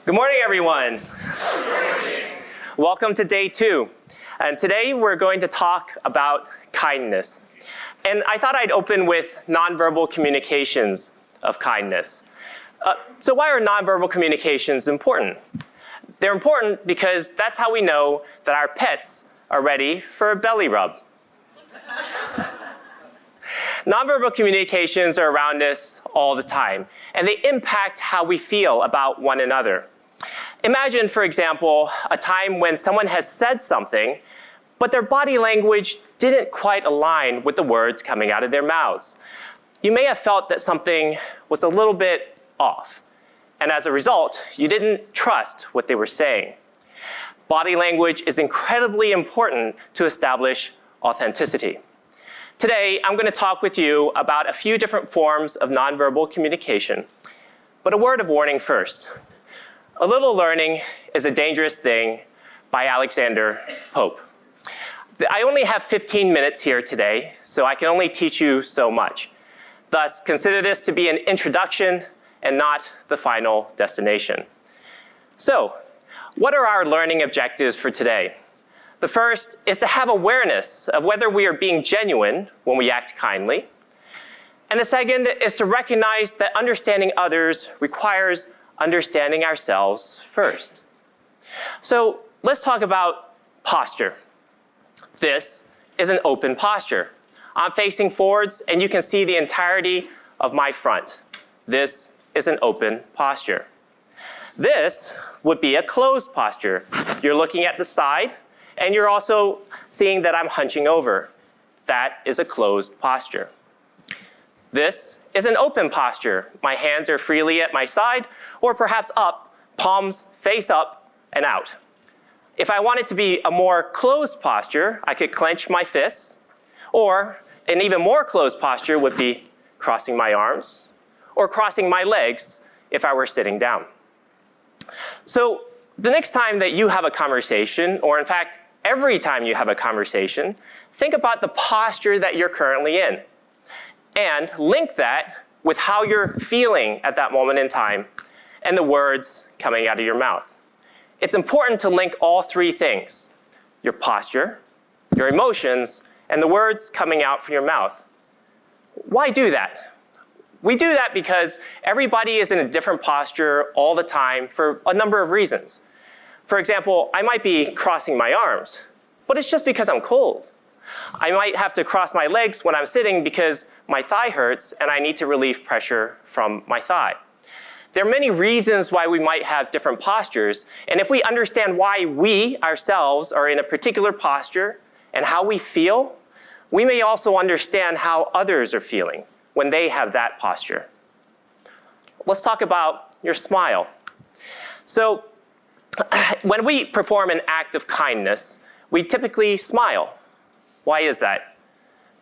Good morning, everyone. Good morning. Welcome to day 2. And today we're going to talk about kindness. And I thought I'd open with nonverbal communications of kindness. So why are nonverbal communications important? They're important because that's how we know that our pets are ready for a belly rub. Nonverbal communications are around us all the time, and they impact how we feel about one another. Imagine, for example, a time when someone has said something, but their body language didn't quite align with the words coming out of their mouths. You may have felt that something was a little bit off, and as a result, you didn't trust what they were saying. Body language is incredibly important to establish authenticity. Today, I'm going to talk with you about a few different forms of nonverbal communication, but a word of warning first. A little learning is a dangerous thing by Alexander Pope. I only have 15 minutes here today, so I can only teach you so much. Thus, consider this to be an introduction and not the final destination. So, what are our learning objectives for today? The first is to have awareness of whether we are being genuine when we act kindly. And the second is to recognize that understanding others requires understanding ourselves first. So let's talk about posture. This is an open posture. I'm facing forwards, and you can see the entirety of my front. This is an open posture. This would be a closed posture. You're looking at the side, and you're also seeing that I'm hunching over. That is a closed posture. This is an open posture. My hands are freely at my side, or perhaps up, palms face up and out. If I want it to be a more closed posture, I could clench my fists, or an even more closed posture would be crossing my arms, or crossing my legs if I were sitting down. So the next time that you have a conversation, or in fact, every time you have a conversation, think about the posture that you're currently in, and link that with how you're feeling at that moment in time and the words coming out of your mouth. It's important to link all three things: your posture, your emotions, and the words coming out from your mouth. Why do that? We do that because everybody is in a different posture all the time for a number of reasons. For example, I might be crossing my arms, but it's just because I'm cold. I might have to cross my legs when I'm sitting because my thigh hurts and I need to relieve pressure from my thigh. There are many reasons why we might have different postures, and if we understand why we ourselves are in a particular posture and how we feel, we may also understand how others are feeling when they have that posture. Let's talk about your smile. So, when we perform an act of kindness, we typically smile. Why is that?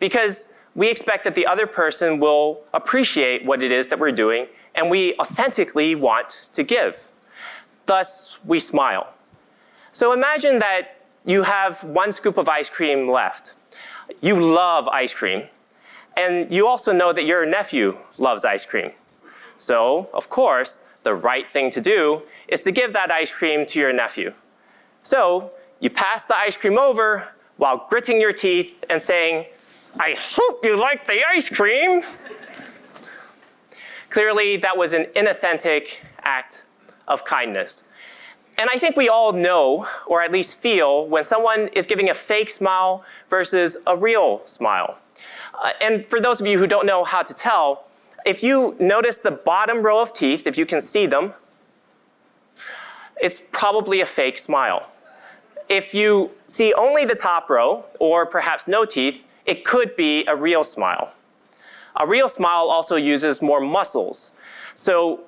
Because we expect that the other person will appreciate what it is that we're doing, and we authentically want to give. Thus, we smile. So imagine that you have 1 scoop of ice cream left. You love ice cream, and you also know that your nephew loves ice cream. So, of course, the right thing to do is to give that ice cream to your nephew. So, you pass the ice cream over while gritting your teeth and saying, "I hope you like the ice cream." Clearly, that was an inauthentic act of kindness. And I think we all know, or at least feel, when someone is giving a fake smile versus a real smile. And for those of you who don't know how to tell, if you notice the bottom row of teeth, if you can see them, it's probably a fake smile. If you see only the top row, or perhaps no teeth, it could be a real smile. A real smile also uses more muscles. So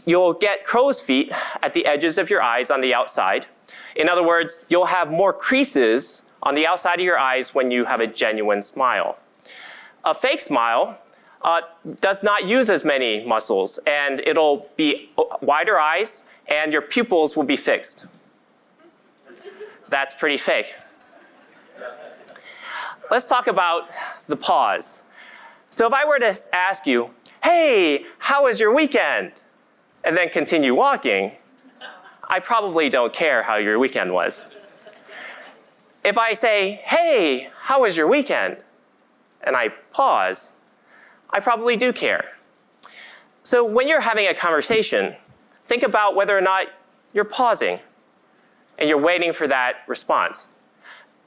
you'll get crow's feet at the edges of your eyes on the outside. In other words, you'll have more creases on the outside of your eyes when you have a genuine smile. A fake smile does not use as many muscles, and it'll be wider eyes, and your pupils will be fixed. That's pretty fake. Let's talk about the pause. So if I were to ask you, "Hey, how was your weekend?" and then continue walking, I probably don't care how your weekend was. If I say, hey, how was your weekend? And I pause, I probably do care. So when you're having a conversation, think about whether or not you're pausing and you're waiting for that response.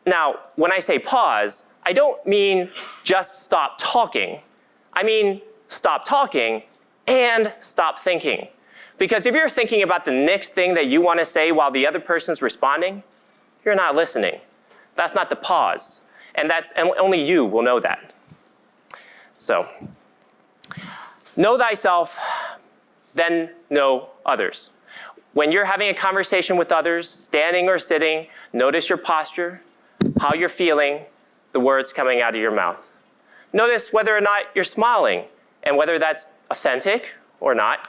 Now, when I say pause, I don't mean just stop talking. I mean stop talking and stop thinking. Because if you're thinking about the next thing that you want to say while the other person's responding, you're not listening. That's not the pause. And only you will know that. So, know thyself, then know others. When you're having a conversation with others, standing or sitting, notice your posture, how you're feeling, the words coming out of your mouth. Notice whether or not you're smiling and whether that's authentic or not.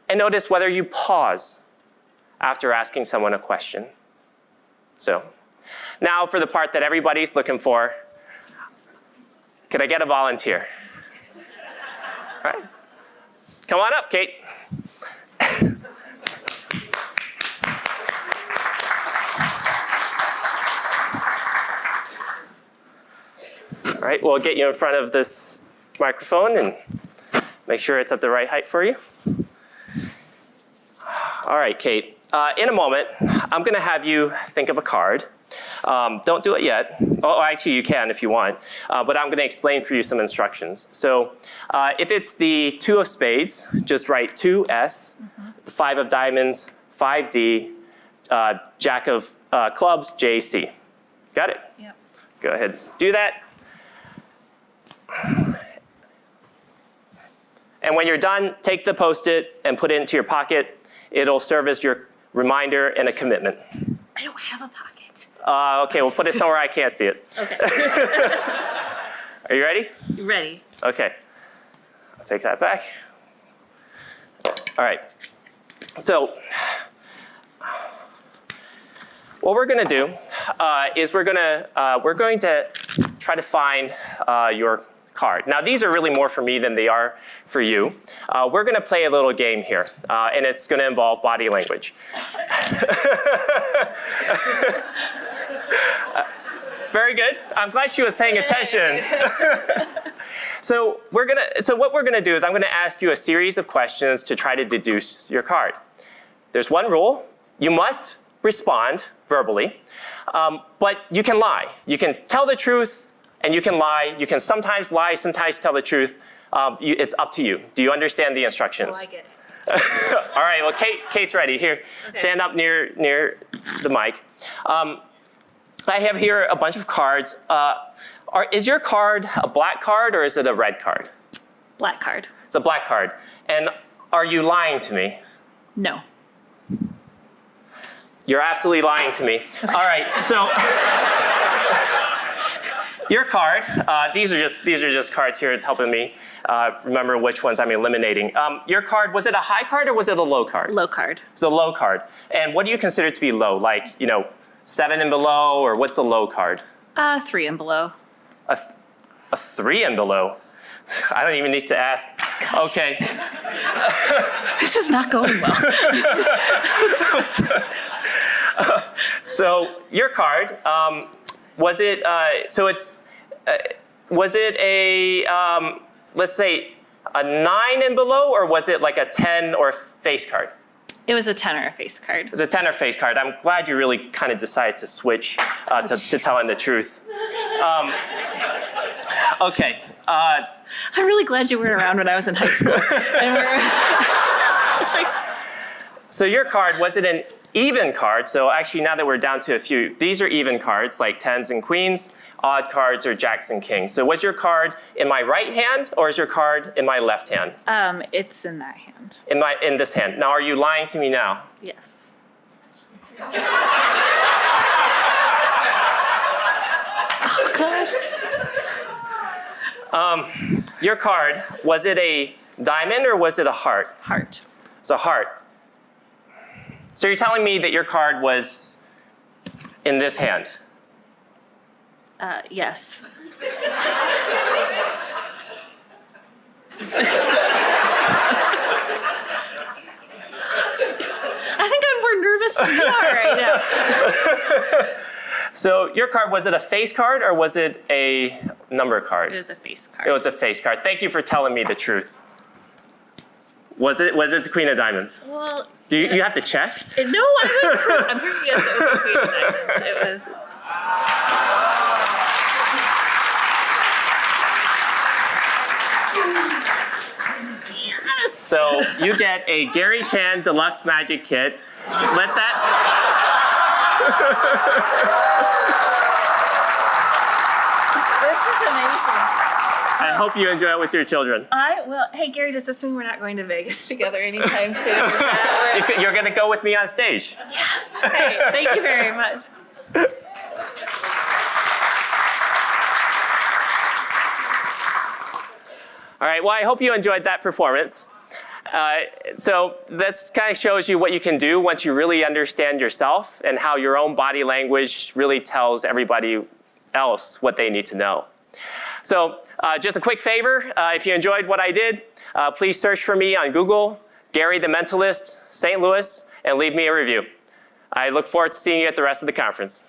And notice whether you pause after asking someone a question. So, now for the part that everybody's looking for. Could I get a volunteer? All right. Come on up, Kate. All right, we'll get you in front of this microphone and make sure it's at the right height for you. All right, Kate. In a moment, I'm going to have you think of a card. Don't do it yet. Oh, actually, you can if you want. But I'm going to explain for you some instructions. So if it's the 2 of spades, just write 2S, the 5 of diamonds, 5D, Jack of clubs, JC. Got it? Yep. Go ahead. Do that. And when you're done, take the Post-it and put it into your pocket. It'll serve as your reminder and a commitment. I don't have a pocket. Okay, we'll put it somewhere I can't see it. Okay. Are you ready? Ready. Okay. I'll take that back. All right. So what we're going to do is we're going to try to find your card. Now, these are really more for me than they are for you. We're going to play a little game here, and it's going to involve body language. Very good. I'm glad she was paying attention. So what we're going to do is I'm going to ask you a series of questions to try to deduce your card. There's one rule. You must respond verbally, but you can lie. You can tell the truth, and you can lie. You can sometimes lie, sometimes tell the truth. It's up to you. Do you understand the instructions? Oh, I get it. All right, well, Kate's ready. Here, okay. Stand up near the mic. I have here a bunch of cards. Is your card a black card or is it a red card? Black card. It's a black card. And are you lying to me? No. You're absolutely lying to me. Okay. All right, so your card, these are just cards here. It's helping me remember which ones I'm eliminating. Your card, was it a high card or was it a low card? Low card. It's a low card. And what do you consider to be low? Like, 7 and below, or what's a low card? 3 and below. A 3 and below? I don't even need to ask. Gosh. Okay. This is not going well. So your card, was it a, let's say, a 9 and below, or was it like a 10 or a face card? It was a 10 or a face card. It was a 10 or face card. I'm glad you really kind of decided to switch to telling the truth. Okay. I'm really glad you weren't around when I was in high school. So your card, was it an even card? So actually, now that we're down to a few, these are even cards, like 10s and queens. Odd cards are jacks and kings. So was your card in my right hand, or is your card in my left hand? It's in that hand. In this hand. Now, are you lying to me now? Yes. Oh, gosh. Your card, was it a diamond or was it a heart? Heart. It's a heart. So you're telling me that your card was in this hand? Yes. I think I'm more nervous than you are right now. So your card, was it a face card or was it a number card? It was a face card. It was a face card. Thank you for telling me the truth. Was it the Queen of Diamonds? Well, Do you have to check? no, I'm pretty yes, it was a Queen of Diamonds. It was. Yes. So you get a Gary Chan Deluxe Magic Kit. Let that. This is amazing. I hope you enjoy it with your children. I will. Hey, Gary, does this mean we're not going to Vegas together anytime soon? Is that where... You're going to go with me on stage. Yes. Hey, thank you very much. All right, well, I hope you enjoyed that performance. So this kind of shows you what you can do once you really understand yourself and how your own body language really tells everybody else what they need to know. So just a quick favor, if you enjoyed what I did, please search for me on Google, Gary the Mentalist, St. Louis, and leave me a review. I look forward to seeing you at the rest of the conference.